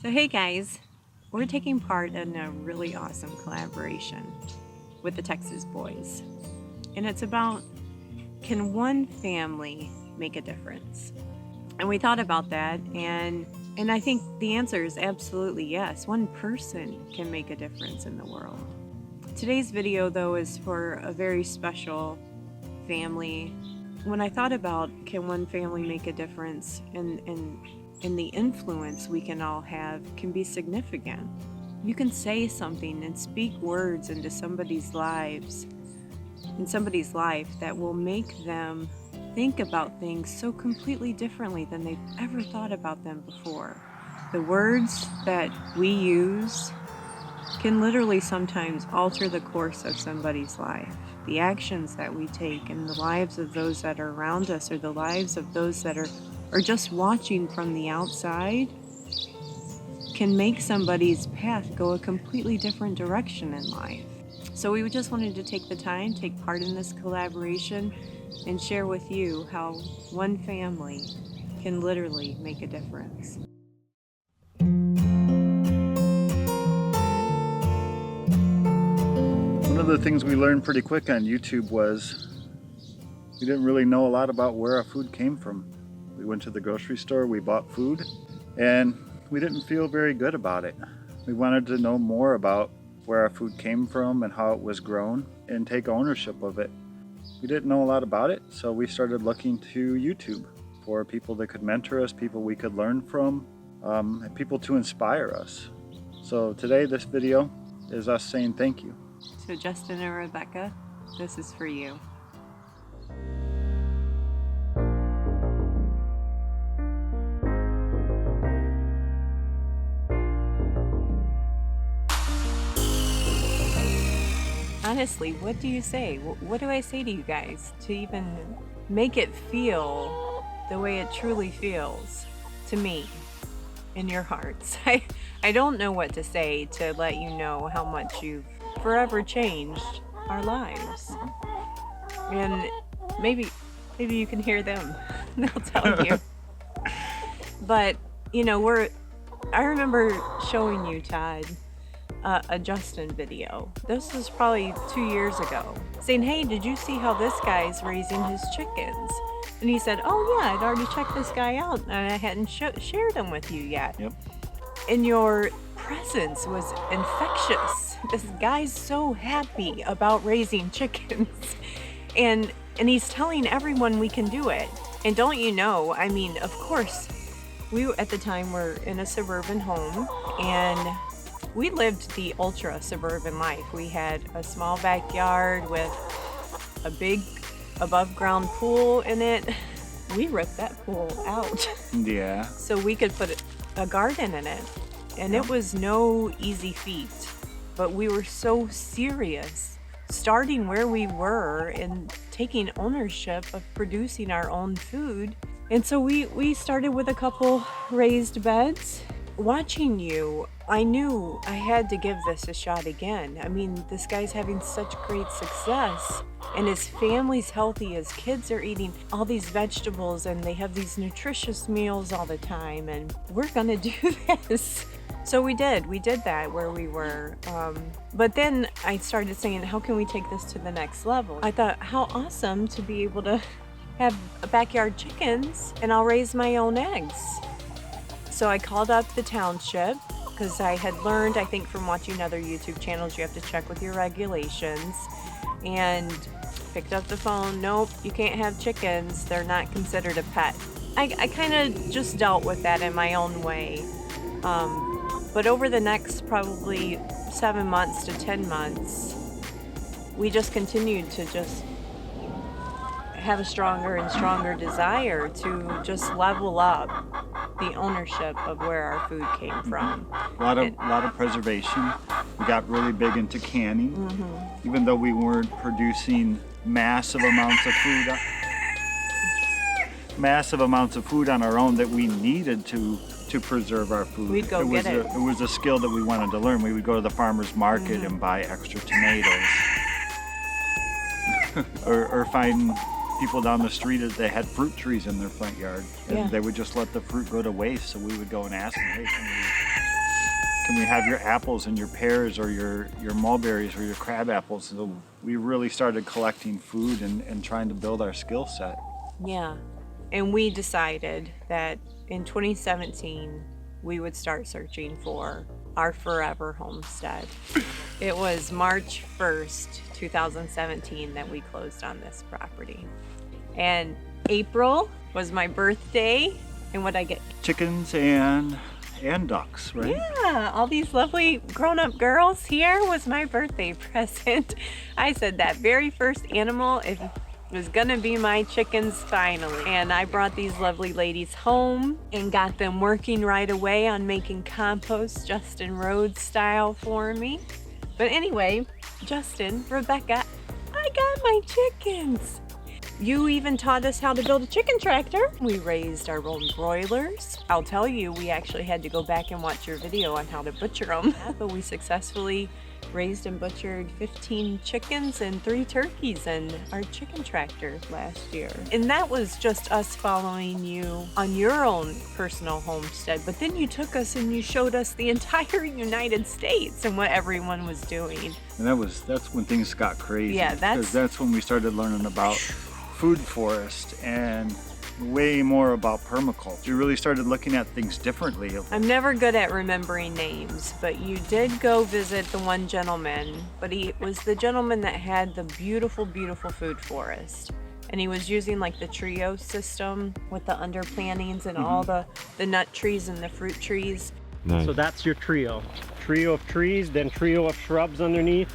So hey guys, we're taking part in a really awesome collaboration with the Texas boys. And it's about, can one family make a difference? And we thought about that, and I think the answer is absolutely yes. One person can make a difference in the world. Today's video though is for a very special family. When I thought about can one family make a difference, and the influence we can all have can be significant. You can say something and speak words into somebody's life that will make them think about things so completely differently than they've ever thought about them before. The words that we use can literally sometimes alter the course of somebody's life. The actions that we take in the lives of those that are around us, or the lives of those that are just watching from the outside, can make somebody's path go a completely different direction in life. So we just wanted to take the time, take part in this collaboration, and share with you how one family can literally make a difference. One of the things we learned pretty quick on YouTube was we didn't really know a lot about where our food came from. We went to the grocery store, we bought food, and we didn't feel very good about it. We wanted to know more about where our food came from and how it was grown and take ownership of it. We didn't know a lot about it, so we started looking to YouTube for people that could mentor us, people we could learn from, and people to inspire us. So today this video is us saying thank you. So Justin and Rebekah, this is for you. Honestly, what do you say? What do I say to you guys to even make it feel the way it truly feels to me in your hearts? I don't know what to say to let you know how much you've forever changed our lives. And maybe you can hear them. They'll tell you. But, you know, I remember showing you, Todd, a Justin video. This was probably 2 years ago, saying, hey, did you see how this guy's raising his chickens? And he said, oh yeah, I'd already checked this guy out and I hadn't shared him with you yet. Yep. And your presence was infectious. This guy's so happy about raising chickens. And he's telling everyone we can do it. And don't you know, I mean, of course, we at the time were in a suburban home, and we lived the ultra suburban life. We had a small backyard with a big above ground pool in it. We ripped that pool out. Yeah. So we could put a garden in it. And it was no easy feat, but we were so serious, starting where we were and taking ownership of producing our own food. And so we started with a couple raised beds. Watching you, I knew I had to give this a shot again. I mean, this guy's having such great success, and his family's healthy. His kids are eating all these vegetables, and they have these nutritious meals all the time, and we're gonna do this. So we did that where we were. But then I started saying, how can we take this to the next level? I thought, how awesome to be able to have backyard chickens, and I'll raise my own eggs. So I called up the township, because I had learned, I think from watching other YouTube channels, you have to check with your regulations, and picked up the phone. Nope, you can't have chickens. They're not considered a pet. I kind of just dealt with that in my own way. But over the next probably 7 months to 10 months, we just continued to just have a stronger and stronger desire to just level up the ownership of where our food came from. A lot of preservation. We got really big into canning, even though we weren't producing massive amounts of food on our own that we needed to preserve our food. We'd go get it. It was a skill that we wanted to learn. We would go to the farmer's market and buy extra tomatoes, or find people down the street that they had fruit trees in their front yard, and they would just let the fruit go to waste. So we would go and ask them, hey, can we can we have your apples and your pears or your mulberries or your crab apples? So we really started collecting food and trying to build our skill set. Yeah. And we decided that in 2017, we would start searching for our forever homestead. It was March 1st, 2017 that we closed on this property. And April was my birthday. And what'd I get? Chickens and ducks, right? Yeah, all these lovely grown-up girls. Here was my birthday present. I said that very first animal was gonna be my chickens finally. And I brought these lovely ladies home and got them working right away on making compost, Justin Rhodes style for me. But anyway, Justin, Rebekah, I got my chickens. You even taught us how to build a chicken tractor. We raised our own broilers. I'll tell you, we actually had to go back and watch your video on how to butcher them. But we successfully raised and butchered 15 chickens and 3 turkeys in our chicken tractor last year. And that was just us following you on your own personal homestead. But then you took us and you showed us the entire United States and what everyone was doing. And that's when things got crazy. Yeah, because that's when we started learning about food forest and way more about permaculture. You really started looking at things differently. I'm never good at remembering names, but you did go visit the one gentleman, but he was the gentleman that had the beautiful, beautiful food forest. And he was using like the trio system with the underplantings and all the nut trees and the fruit trees. Nice. So that's your trio. Trio of trees, then trio of shrubs underneath,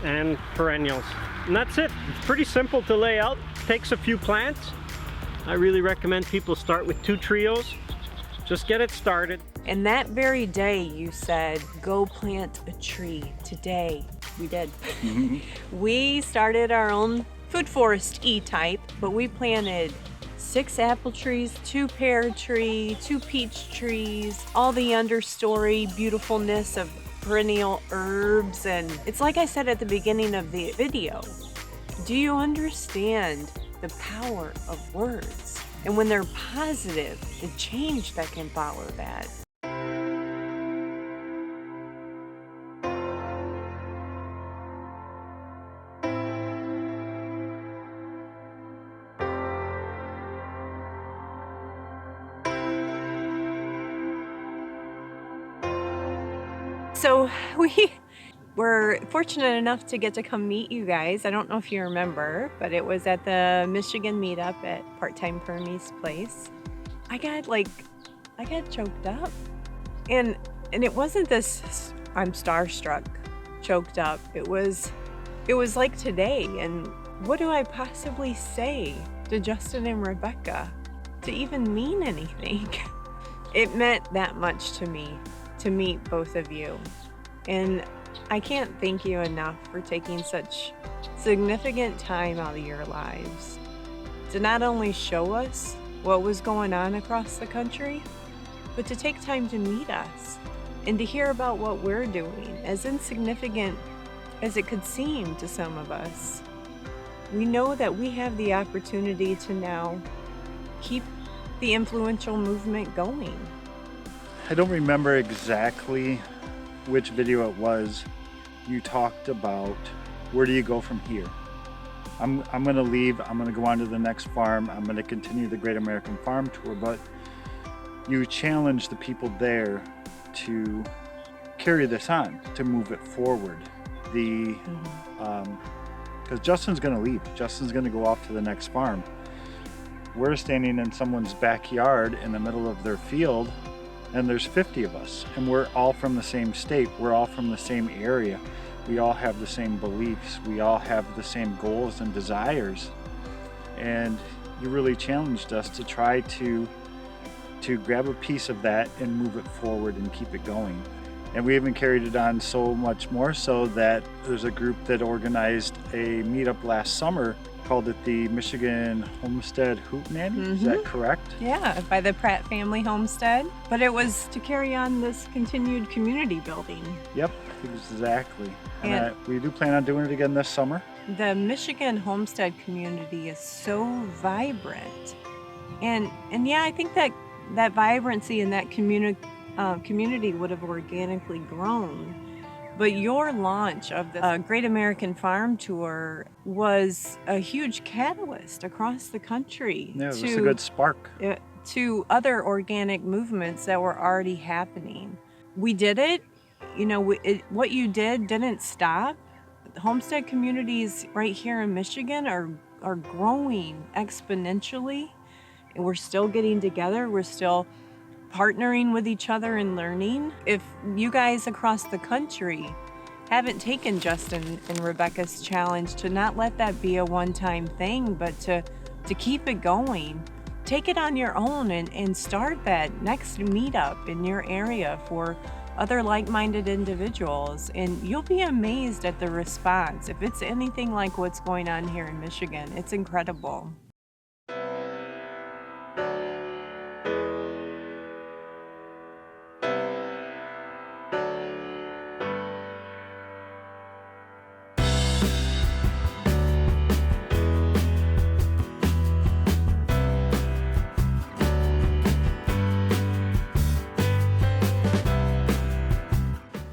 and perennials. And that's it. It's pretty simple to lay out. Takes a few plants. I really recommend people start with 2 trios. Just get it started. And that very day you said, go plant a tree today. We did. We started our own food forest E-type, but we planted 6 apple trees, 2 pear trees, 2 peach trees, all the understory beautifulness of perennial herbs. And it's like I said at the beginning of the video, do you understand the power of words? And when they're positive, the change that can follow that. So we were fortunate enough to get to come meet you guys. I don't know if you remember, but it was at the Michigan meetup at Part-Time Permie's place. I got choked up. And it wasn't this I'm starstruck choked up. It was like today. And what do I possibly say to Justin and Rebekah to even mean anything? It meant that much to me to meet both of you. And I can't thank you enough for taking such significant time out of your lives to not only show us what was going on across the country, but to take time to meet us and to hear about what we're doing, as insignificant as it could seem to some of us. We know that we have the opportunity to now keep the influential movement going. I don't remember exactly which video it was. You talked about where do you go from here? I'm going to leave. I'm going to go on to the next farm. I'm going to continue the Great American Farm Tour. But you challenge the people there to carry this on, to move it forward. Because Justin's going to leave. Justin's going to go off to the next farm. We're standing in someone's backyard in the middle of their field, and there's 50 of us, and we're all from the same state. We're all from the same area. We all have the same beliefs. We all have the same goals and desires. And you really challenged us to try to grab a piece of that and move it forward and keep it going. And we even carried it on so much more so that there's a group that organized a meetup last summer, called it the Michigan Homestead Hootenanny. Is that correct? Yeah, by the Pratt family homestead. But it was to carry on this continued community building. Yep, exactly. And we do plan on doing it again this summer. The Michigan homestead community is so vibrant. And yeah, I think that vibrancy and that community would have organically grown. But your launch of the Great American Farm Tour was a huge catalyst across the country Yeah, it was a good spark. to other organic movements that were already happening. We did it. You know, what you did didn't stop. Homestead communities right here in Michigan are growing exponentially. And we're still getting together. We're still partnering with each other and learning. If you guys across the country haven't taken Justin and Rebekah's challenge, to not let that be a one-time thing, but to keep it going, take it on your own and start that next meetup in your area for other like-minded individuals, and you'll be amazed at the response. If it's anything like what's going on here in Michigan, it's incredible.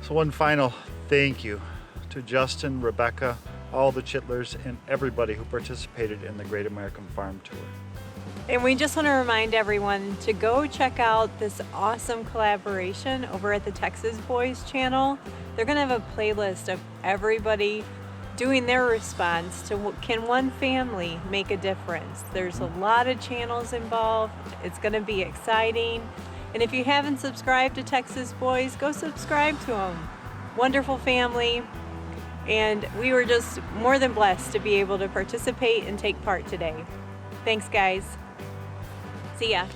So one final thank you to Justin, Rebekah, all the Chidlers, and everybody who participated in the Great American Farm Tour. And we just want to remind everyone to go check out this awesome collaboration over at the Texas Boys channel. They're going to have a playlist of everybody doing their response to can one family make a difference. There's a lot of channels involved. It's going to be exciting. And if you haven't subscribed to Texas Boys, go subscribe to them. Wonderful family. And we were just more than blessed to be able to participate and take part today. Thanks, guys. See ya.